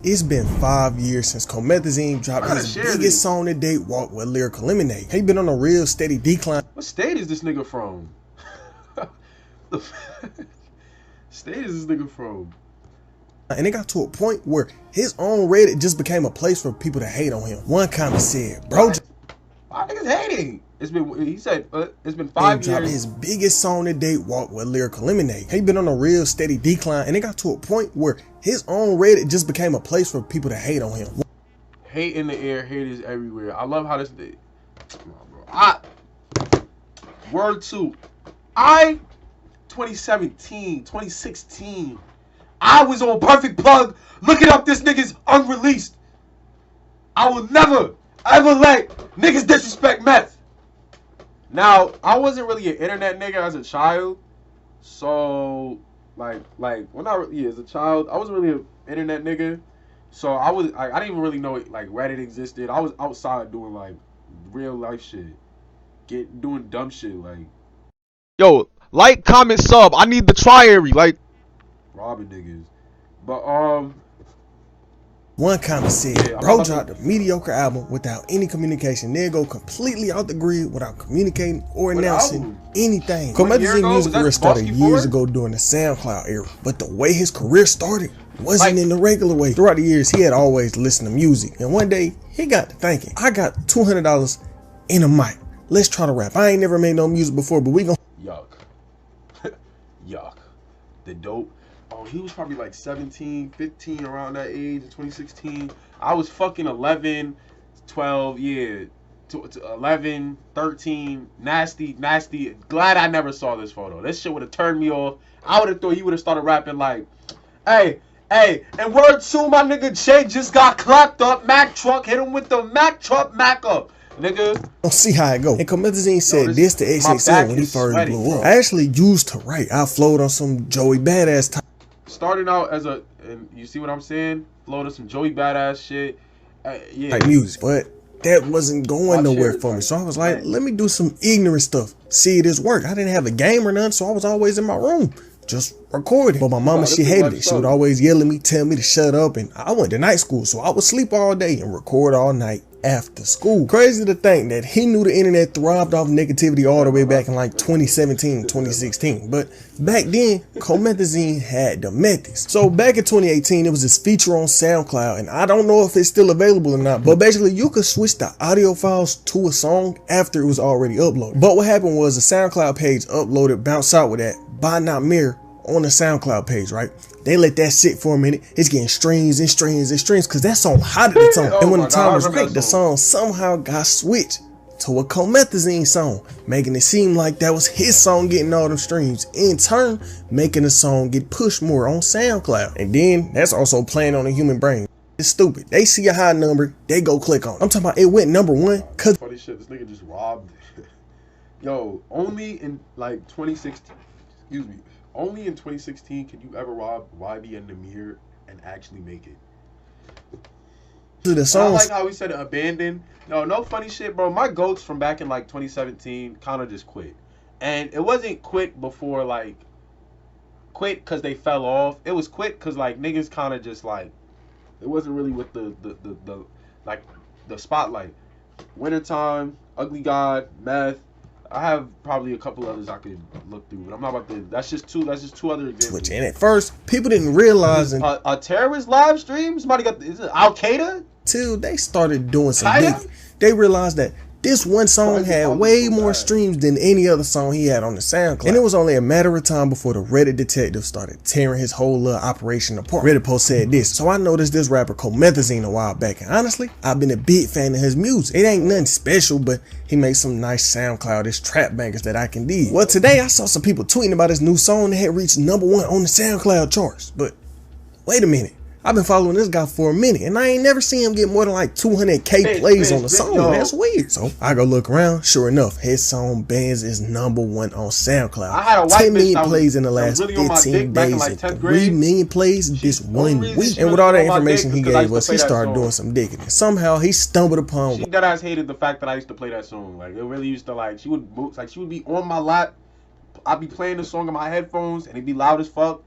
It's been 5 years since Comethazine dropped his biggest song to date, Walk with Lyrical Lemonade. He been on a real steady decline. What state is this nigga from? The state is this nigga from? And it got to a point where his own Reddit just became a place for people to hate on him. One comment said, bro, why niggas hating? He said it's been 5 years. Dropped his biggest song to date, Walk with Lyrical Lemonade. He been on a real steady decline, and it got to a point where his own Reddit just became a place for people to hate on him. Hate in the air, haters everywhere. I love how this thing. Word 2. 2017, 2016. I was on Perfect Plug looking up this nigga's unreleased. I will never, ever let niggas disrespect meth. Now, I wasn't really an internet nigga as a child. So, well, not really as a child. I wasn't really an internet nigga. So, I didn't even really know like Reddit existed. I was outside doing like real life shit. Doing dumb shit like. Yo, like, comment, sub. I need the tri-area, like. Robbing niggas. But, one comment said, bro dropped a mediocre album without any communication. Then go completely out the grid without communicating or announcing anything. Comethazine music career started years ago during the SoundCloud era, but the way his career started wasn't in the regular way. Throughout the years, he had always listened to music, and one day he got to thinking, I got $200 in a mic. Let's try to rap. I ain't never made no music before, but we gon' yuck. Yuck. The dope. Oh, he was probably like 17, 15, around that age in 2016. I was fucking 11, 12, yeah. 11, 13, nasty. Glad I never saw this photo. This shit would have turned me off. I would have thought he would have started rapping like, hey, and word 2, my nigga Jay just got clapped up. Mack truck, hit him with the Mack truck, Mack up. Nigga. Don't see how it go. And Comethazine said this to XXL when he first blew up. I actually used to write. I flowed on some Joey Badass type. Starting out as and you see what I'm saying? Flowed on some Joey Badass shit. Yeah. Like music. But that wasn't going nowhere for me. So I was like, let me do some ignorant stuff. See this work. I didn't have a game or nothing, so I was always in my room. Just recording. But my mama, she hated it. She would always yell at me, tell me to shut up. And I went to night school, so I would sleep all day and record all night after school. Crazy to think that he knew the internet thrived off negativity all the way back in like 2017, 2016. But back then, Comethazine had the methods. So back in 2018, it was this feature on SoundCloud, and I don't know if it's still available or not, but basically you could switch the audio files to a song after it was already uploaded. But what happened was the SoundCloud page uploaded, bounced out with that by not mirror on the SoundCloud page, right? They let that sit for a minute. It's getting streams and streams and streams because that song hot at the time. And when the time was right, the song somehow got switched to a Comethazine song, making it seem like that was his song getting all them streams, in turn making the song get pushed more on SoundCloud. And then that's also playing on the human brain. It's stupid. They see a high number, they go click on it. I'm talking about it went #1 cause funny shit, this nigga just robbed. Yo, only in like 2016, excuse me, only in 2016 can you ever rob YB and the mirror and actually make it. The song, I like how he said abandoned. No funny shit, bro. My goats from back in like 2017 kind of just quit. And it wasn't quit before like, quit because they fell off. It was quit because like niggas kind of just like, it wasn't really with the spotlight. Wintertime, Ugly God, Meth. I have probably a couple others I could look through, but I'm not about to. That's just two other examples. And at first, people didn't realize a terrorist live stream. Somebody got, is it Al Qaeda? Till they started doing some digging, they realized that this one song had way more streams than any other song he had on the SoundCloud. And it was only a matter of time before the Reddit detective started tearing his whole little operation apart. Reddit post said this: so I noticed this rapper Comethazine a while back, and honestly, I've been a big fan of his music. It ain't nothing special, but he makes some nice SoundCloud-ish trap bangers that I can dig. Well, today I saw some people tweeting about his new song that had reached #1 on the SoundCloud charts. But wait a minute. I've been following this guy for a minute, and I ain't never seen him get more than like 200K plays on the song. That's weird. So I go look around. Sure enough, his song Bands is #1 on SoundCloud. I had a 10 million plays in the last 15 days and 3 million plays this 1 week. And with all that information he gave us, he started doing some digging. And somehow he stumbled upon. She deadass hated the fact that I used to play that song. Like, it really used to, like, she would be on my lap. I'd be playing the song on my headphones, and it'd be loud as fuck.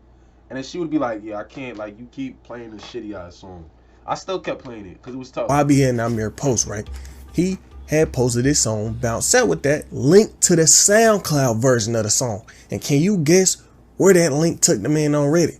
And then she would be like, yeah, I can't, like, you keep playing this shitty ass song. I still kept playing it because it was tough. YB had Namir post, right? He had posted this song, bounced out with that link to the SoundCloud version of the song. And can you guess where that link took the man already?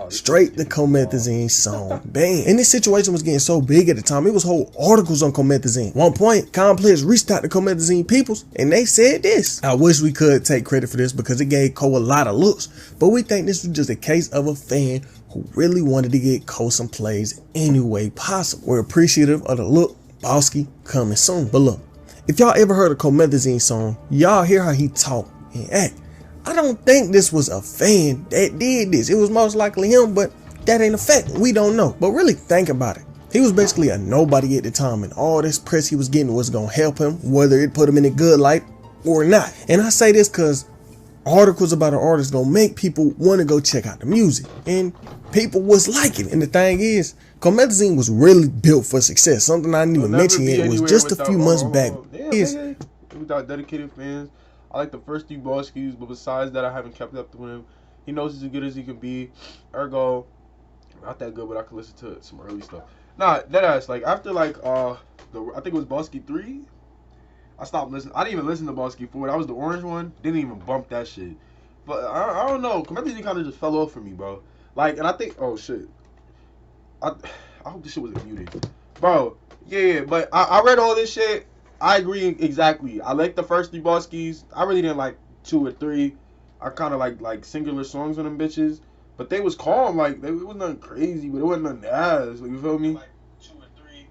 Straight to Comethazine's song, bang. And this situation was getting so big at the time, it was whole articles on Comethazine. One point, Complex reached out to Comethazine peoples and they said this. I wish we could take credit for this because it gave Cole a lot of looks, but we think this was just a case of a fan who really wanted to get Cole some plays any way possible. We're appreciative of the look, Bosky coming soon. But look, if y'all ever heard a Comethazine song, y'all hear how he talk and act. I don't think this was a fan that did this. It was most likely him, but that ain't a fact. We don't know. But really think about it. He was basically a nobody at the time, and all this press he was getting was going to help him, whether it put him in a good light or not. And I say this because articles about an artist gonna make people want to go check out the music, and people was liking it. And the thing is, Comethazine was really built for success. Something I didn't even mention yet. It was just a few months back. Without dedicated fans. I like the first 3 Boskis, but besides that, I haven't kept up to him. He knows he's as good as he can be. Ergo, not that good, but I can listen to some early stuff. Nah, deadass. Like after I think it was Bosky 3. I stopped listening. I didn't even listen to Bosky 4. That was the orange one. Didn't even bump that shit. But I don't know. Comethazine kind of just fell off for me, bro. Like, and I think, oh shit. I hope this shit wasn't muted, bro. Yeah. But I read all this shit. I agree exactly. I like the first 3 Boskis. I really didn't like 2 or 3. I kind of like singular songs on them bitches. But they was calm. Like, it was nothing crazy, but it wasn't nothing ass. Like, you feel me? Like 2 or 3.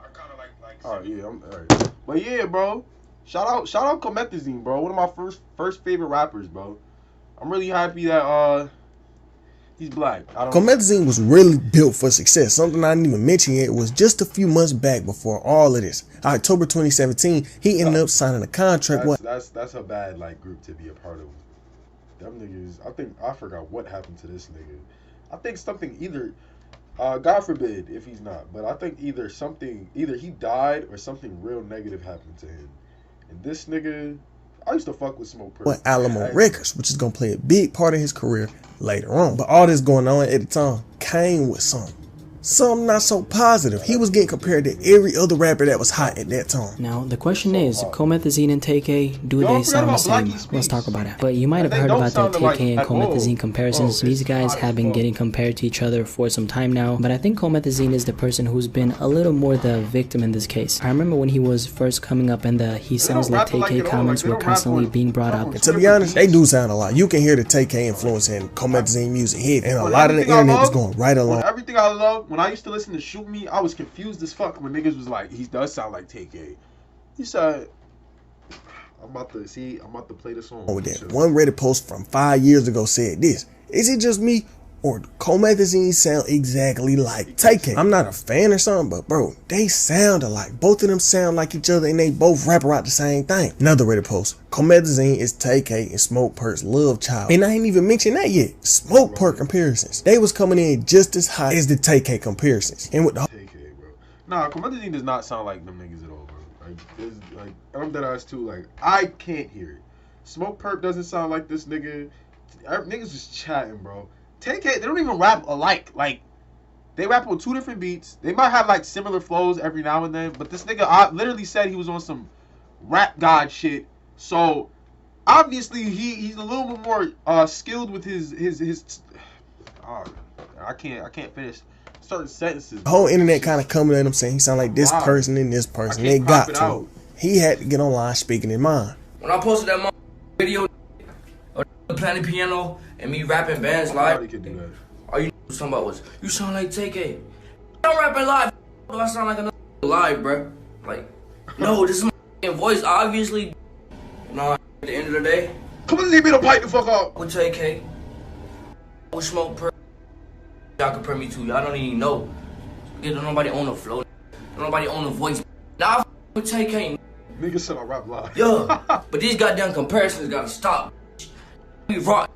I kind of like. All right, yeah, I'm all right. But yeah, bro. Shout out Comethazine, bro. One of my first favorite rappers, bro. I'm really happy that he's black. Comethazine was really built for success. Something I didn't even mention yet. It was just a few months back before all of this. October 2017, he ended up signing a contract. That's a bad group to be a part of. Them niggas. I forgot what happened to this nigga. I think something either, God forbid if he's not, but I think either he died or something real negative happened to him. And this nigga, I used to fuck with Smoke Purp. Alamo Records, which is gonna play a big part of his career later on. But all this going on at the time came with something not so positive. He was getting compared to every other rapper that was hot at that time. Now the question is, Comethazine and TK, do they sound the same? Let's talk about it. But you might have heard about the TK and Comethazine comparisons. These guys have been getting compared to each other for some time now, but I think Comethazine is the person who's been a little more the victim in this case. I remember when he was first coming up and the "he sounds like TK" comments were constantly being brought up. And to be honest, they do sound a lot. You can hear the TK influence in Comethazine music hit, and a lot of the internet was going right along. Everything I love. When I used to listen to Shoot Me, I was confused as fuck when niggas was like, he does sound like TK. He said, I'm about to play the song. With that, one Reddit post from 5 years ago said this: is it just me, or Comethazine sound exactly like TK? I'm not a fan or something, but bro, they sound alike. Both of them sound like each other and they both rap about the same thing. Another Reddit post: Comethazine is TK and Smoke Purp's love child. And I ain't even mentioned that yet. Smoke Purp comparisons. They was coming in just as hot as the TK comparisons. And with the TK, bro. Nah, Comethazine does not sound like them niggas at all, bro. I'm dead ass too. I can't hear it. Smoke Purp doesn't sound like this nigga. Niggas just chatting, bro. TK, they don't even rap alike. They rap on 2 different beats. They might have similar flows every now and then, but this nigga literally said he was on some rap god shit. So obviously he's a little bit more skilled with his I can't finish certain sentences. The whole internet kind of coming at him saying he sound like this person and this person. They got to him. He had to get online speaking in mind. When I posted that video of playing the piano and me rapping bands live, all you talking about was, you sound like TK. I'm rapping live. Do I sound like another live, bro? No, this is my voice, obviously. At the end of the day, come on, leave me to pipe the fuck up. With TK, with Smoke Purp, y'all compare me to. Y'all don't even know. Don't nobody own the flow. Don't nobody own the voice. Now I with TK. Nigga said I rap live. Yeah, but these goddamn comparisons gotta stop. We rock.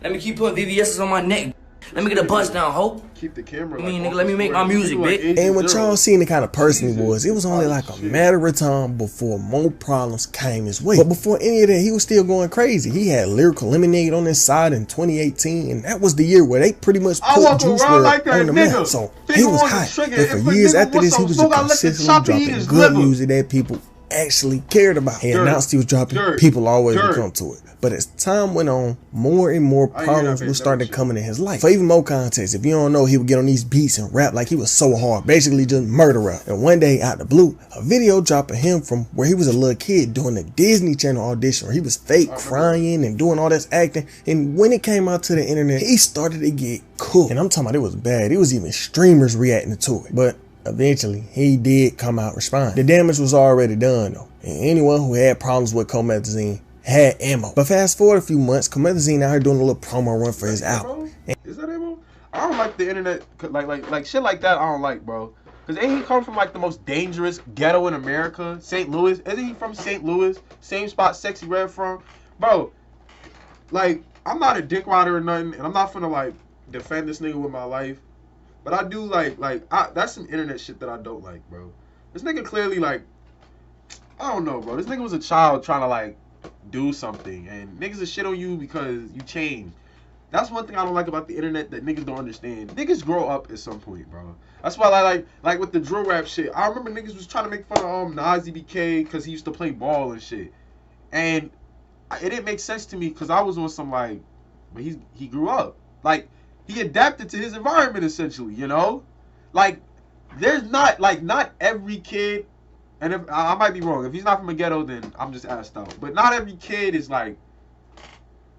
Let me keep putting VVS's on my neck. Let me get a bust down, ho. Keep the camera. I mean, nigga, let me make my music, bitch. And what y'all seen the kind of person he was, it was only like a matter of time before more problems came his way. But before any of that, he was still going crazy. He had Lyrical Lemonade on his side in 2018, and that was the year where they pretty much put Juice WRLD on the map. So he was hot. And for years after this, he was just consistently dropping good music that people actually cared about. He announced he was dropping, people always would come to it. But as time went on, more and more problems would start coming in his life. For even more context, if you don't know, he would get on these beats and rap like he was so hard, basically just murder rap. And one day, out the blue, a video dropped of him from where he was a little kid doing the Disney Channel audition, where he was fake crying and doing all this acting. And when it came out to the internet, he started to get cooked. And I'm talking about it was bad. It was even streamers reacting to it. But eventually, he did come out respond. The damage was already done though, and anyone who had problems with Comethazine had ammo. But fast forward a few months, Comethazine out here doing a little promo run for his album. Is that ammo? I don't like the internet, like shit like that. I don't like, bro. Cause ain't he come from like the most dangerous ghetto in America, St. Louis? Isn't he from St. Louis? Same spot Sexy Red from, bro. Like, I'm not a dick rider or nothing, and I'm not finna like defend this nigga with my life. But I do that's some internet shit that I don't like, bro. This nigga clearly, like, I don't know, bro. This nigga was a child trying to, like, do something. And niggas is shit on you because you changed. That's one thing I don't like about the internet that niggas don't understand. Niggas grow up at some point, bro. That's why I like with the drill rap shit. I remember niggas was trying to make fun of Nazi BK because he used to play ball and shit. And it didn't make sense to me because I was on some, like, but he grew up. Like, he adapted to his environment, essentially, you know? Like, there's not, like, not every kid, and if, I might be wrong. If he's not from a ghetto, then I'm just assed out. But not every kid is, like,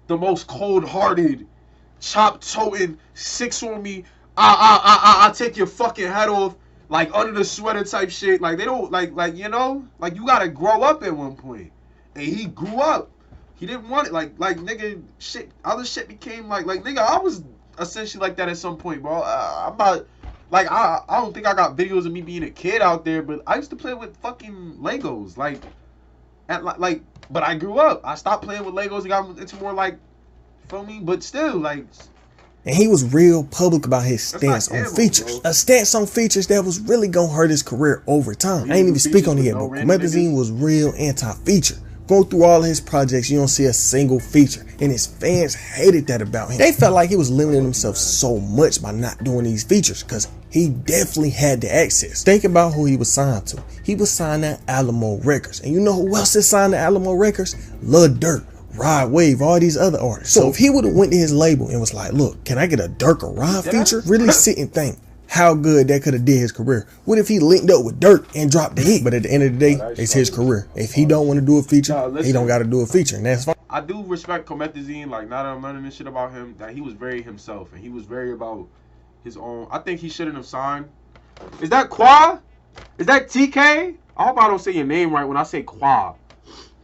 the most cold-hearted, chop-toting, six on me, I'll take your fucking head off, like, under the sweater type shit. Like, they don't, like, you know? Like, you gotta grow up at one point. And he grew up. He didn't want it. Like, nigga, shit, other shit became, like, nigga, I was essentially like that at some point, bro. I'm not, like, I don't think I got videos of me being a kid out there, but I used to play with fucking Legos, like, but I grew up. I stopped playing with Legos and got into more, like, feel me? But still, like. And he was real public about his stance on features. A stance on features that was really gonna hurt his career over time. I ain't even speak on it yet, but Comethazine was real anti-feature. Going through all his projects, you don't see a single feature, and his fans hated that about him. They felt like he was limiting himself so much by not doing these features, because he definitely had the access. Think about who he was signed to. He was signed to Alamo Records, and you know who else is signed to Alamo Records? Lil Durk, Rod Wave, all these other artists. So if he would have went to his label and was like, look, can I get a Durk or Rod feature? Really sit and think how good that could have did his career. What if he linked up with Durk and dropped the hit? But at the end of the day, it's his career. If he don't want to do a feature, he don't got to do a feature, and that's fine. I do respect Comethazine, like, now that I'm learning this shit about him, that he was very himself, and he was very about his own. I think he shouldn't have signed. Is that Qua? Is that TK? I hope I don't say your name right when I say Qua.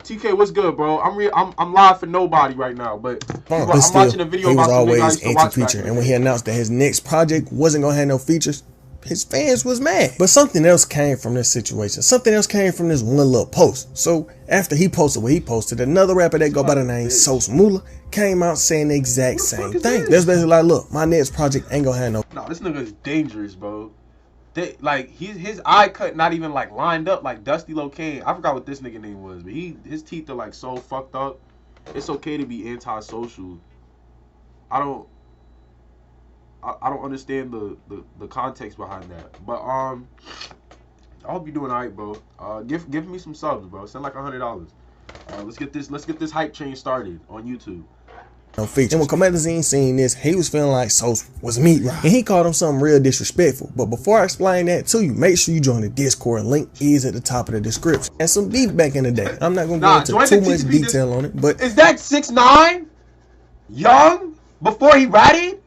TK, what's good, bro? I'm live for nobody right now, but I'm watching a video about something I used to watch anti-feature, and when he announced that his next project wasn't gonna have no features, his fans was mad. But something else came from this situation. Something else came from this one little post. So after he posted what he posted, another rapper that go by the name Sos Mula came out saying the exact same thing. That's basically like, look, my next project ain't gonna have no. Nah, this nigga is dangerous, bro. Like, his eye cut not even like lined up like Dusty Locane. I forgot what this nigga name was, but his teeth are like so fucked up. It's okay to be antisocial. I don't understand the context behind that. But I hope you're doing alright, bro. Give me some subs, bro. Send like $100. Let's get this hype train started on YouTube. No features. And when Comethazine seen this, he was feeling like Sos was meat rock, and he called him something real disrespectful. But before I explain that to you, make sure you join the Discord. Link is at the top of the description. And some beef back in the day. I'm not gonna go into too much detail on it, but is that 6ix9ine young before he ratted?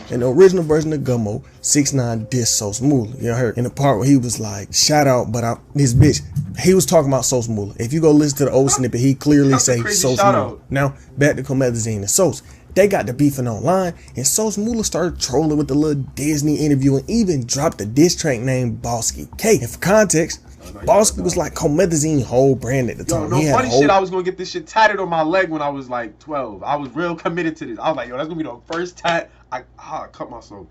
In the original version of Gummo, 6ix9ine dissed Sos Mula. You heard in the part where he was like, shout out, but this bitch. He was talking about Sos Mula. If you go listen to the old snippet, he clearly say Sos Mula. Now, back to Comethazine and Sos. They got the beefing online, and Sos Mula started trolling with the little Disney interview and even dropped a diss track named Bosky K. And for context, Bosky was like Comethazine whole brand at the time. No funny shit, I was gonna get this shit tatted on my leg when I was like 12. I was real committed to this. I was like, yo, that's gonna be the first tat I cut myself.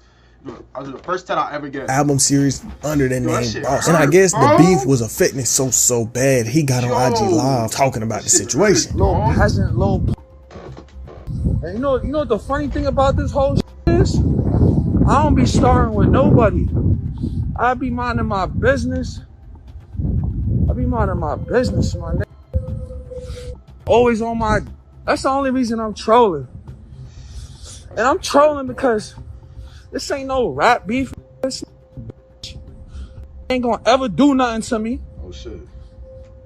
I was the first 10 I ever get. Album series under that name Boss. Hurt, And I guess bro. the beef was affecting so bad, he got on IG Live talking about the situation. Little peasant, little. And you know what the funny thing about this whole shit is? I don't be starting with nobody. I be minding my business. I be minding my business, my nigga. Always on my. That's the only reason I'm trolling. And I'm trolling because this ain't no rap beef. This ain't gonna ever do nothing to me. Oh shit.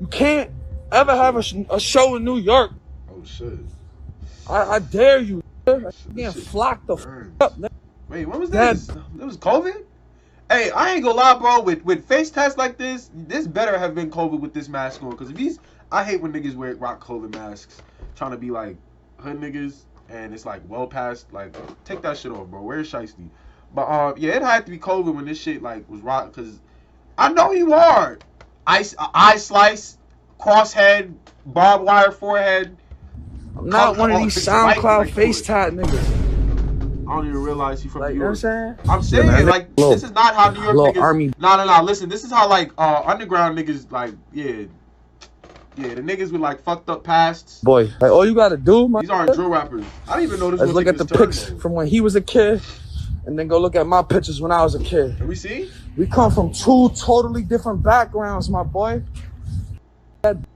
You can't ever have a show in New York. Oh shit. I dare you. Getting flocked the f up. Nigga. Wait, when was this? It was COVID? Hey, I ain't gonna lie, bro. With face tests like this better have been COVID with this mask on. Because if he's, I hate when niggas rock COVID masks, trying to be like hood niggas, and it's like well past. Like, take that shit off, bro. Where's Shiesty? But yeah, it had to be COVID when this shit like was rock. Because I know you are. Eye slice, crosshead, barbed wire forehead. I'm not one of these SoundCloud face tat niggas. I don't even realize he from Like, New York. You know what I'm saying, yeah, like, this is not how New York niggas. Army. Nah. Listen, this is how like underground niggas like, yeah, the niggas with like fucked up pasts. Boy, like all you gotta do, These aren't drill rappers. I didn't even know this. Let's look at the pics from when he was a kid, and then go look at my pictures when I was a kid. Can we see? We come from two totally different backgrounds, my boy.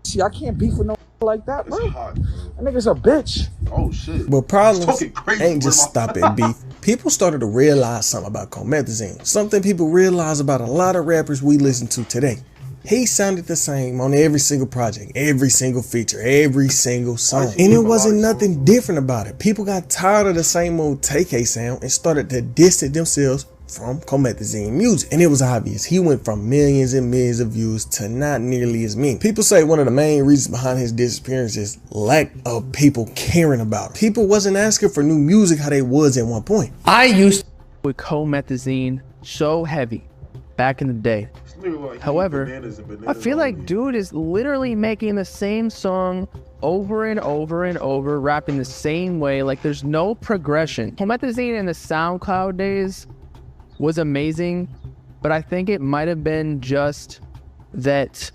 See, I can't beef with no like that, bro. It's hot, bro. That nigga's a bitch. Oh shit. But problems crazy, ain't just stop at beef. People started to realize something about Comethazine. Something people realize about a lot of rappers we listen to today. He sounded the same on every single project, every single feature, every single song. And it wasn't nothing different about it. People got tired of the same old TK sound and started to distance themselves from Comethazine music. And it was obvious. He went from millions and millions of views to not nearly as many. People say one of the main reasons behind his disappearance is lack of people caring about it. People wasn't asking for new music how they was at one point. I used to with Comethazine so heavy back in the day. However, I feel like dude is literally making the same song over and over and over, rapping the same way. Like there's no progression. Comethazine in the SoundCloud days was amazing, but I think it might have been just that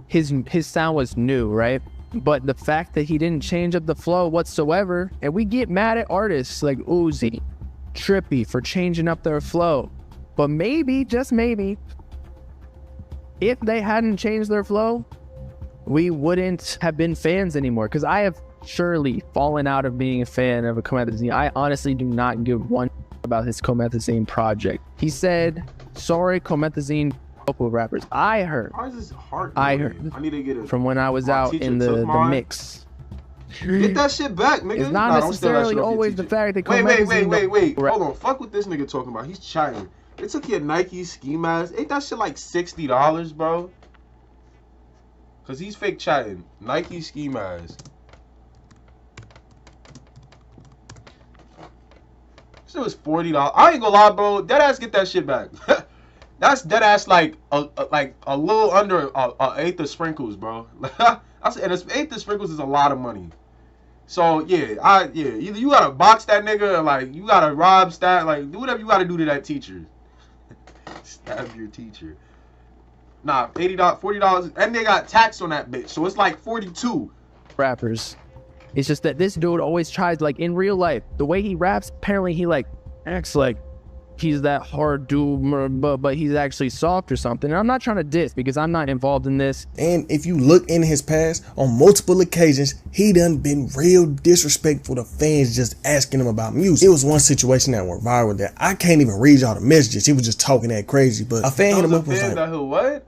his sound was new, right? But the fact that he didn't change up the flow whatsoever, and we get mad at artists like Uzi, Trippy for changing up their flow. But maybe, just maybe, if they hadn't changed their flow, we wouldn't have been fans anymore. Because I have surely fallen out of being a fan of a Comethazine. I honestly do not give one about his Comethazine project. He said, sorry, Comethazine vocal rappers. I heard. Why is this hard? I heard. I need to get it. From when I was out in the mix. Get that shit back, nigga. It's not necessarily always the fact that Comethazine... Wait. Hold on. Fuck what this nigga talking about. He's chatting. It took your Nike ski mask. Ain't that shit like $60, bro? Cause he's fake chatting. Nike ski mask. This was $40. I ain't gonna lie, bro. Deadass get that shit back. That's deadass like a little under an eighth of sprinkles, bro. And an eighth of sprinkles is a lot of money. So yeah, either you gotta box that nigga or like you gotta rob, stab, like do whatever you gotta do to that teacher. Stab your teacher. Nah, $80, $40, and they got tax on that bitch, so it's like 42. Rappers. It's just that this dude always tries, like in real life, the way he raps, apparently he like acts like he's that hard dude, but he's actually soft or something. And I'm not trying to diss because I'm not involved in this. And if you look in his past, on multiple occasions, he done been real disrespectful to fans just asking him about music. It was one situation that went viral that I can't even read y'all the messages. He was just talking that crazy, but a fan hit him up and was like, what?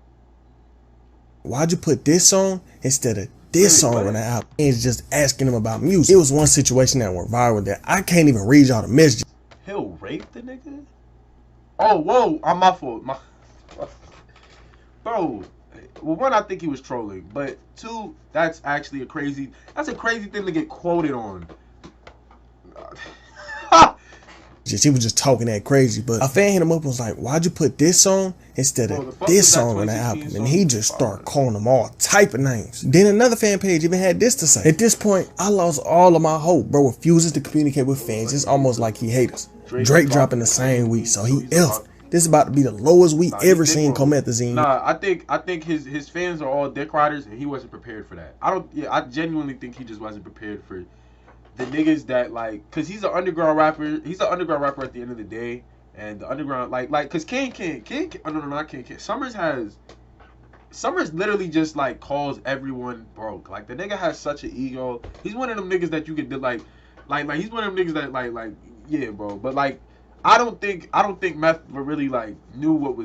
Why'd you put this song instead of this song on the album? And just asking him about music. It was one situation that went viral that I can't even read y'all the messages. He'll rape the nigga? Oh, whoa, I'm my fault. Bro, well, one, I think he was trolling, but two, that's actually a crazy thing to get quoted on. He was just talking that crazy, but a fan hit him up and was like, why'd you put this song instead of this song on the album, and he just started calling them all type of names. Then another fan page even had this to say: "At this point, I lost all of my hope. Bro refuses to communicate with fans. It's almost like he hates us. Drake dropping the same week, so he ill. This is about to be the lowest we ever seen Comethazine." Nah, I think his fans are all dick riders, and he wasn't prepared for that. I genuinely think he just wasn't prepared for the niggas that, like, cause he's an underground rapper. He's an underground rapper at the end of the day, and the underground like cause Summers literally just like calls everyone broke. Like, the nigga has such an ego. He's one of them niggas that you could like he's one of them niggas that like yeah, bro. But like, I don't think Meth really like knew what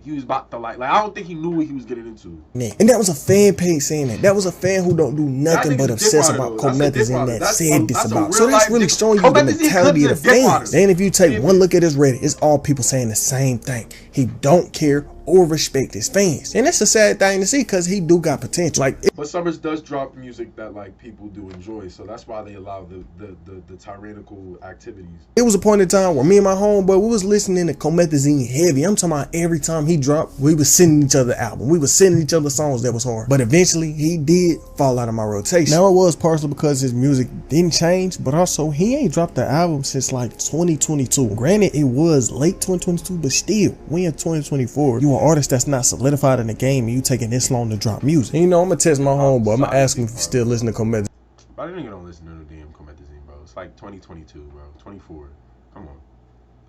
he was about to like I don't think he knew what he was getting into. And that was a fan page saying that. That was a fan who don't do nothing but obsess about Comethazine that said this about. So that's really showing you the mentality of the fans. And if you take one look at his Reddit, it's all people saying the same thing. He don't care or respect his fans, and it's a sad thing to see because he do got potential. But Summers does drop music that like people do enjoy, so that's why they allow the tyrannical activities. It was a point in time where me and my homeboy, we was listening to Comethazine heavy. I'm talking about every time he dropped, we was sending each other the album. We was sending each other songs that was hard. But eventually he did fall out of my rotation. Now, it was partially because his music didn't change, but also he ain't dropped the album since like 2022. Granted, it was late 2022, but still, we in 2024. You an artist that's not solidified in the game, and you taking this long to drop music. And you know, I'm gonna test my homeboy. I'm gonna ask him if he still listen to Comethazine. I didn't don't listen to the damn Comethazine, bro. It's like 2022, bro. 24. Come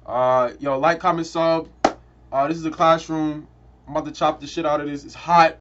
on. Yo, like, comment, sub. This is the classroom. I'm about to chop the shit out of this. It's hot.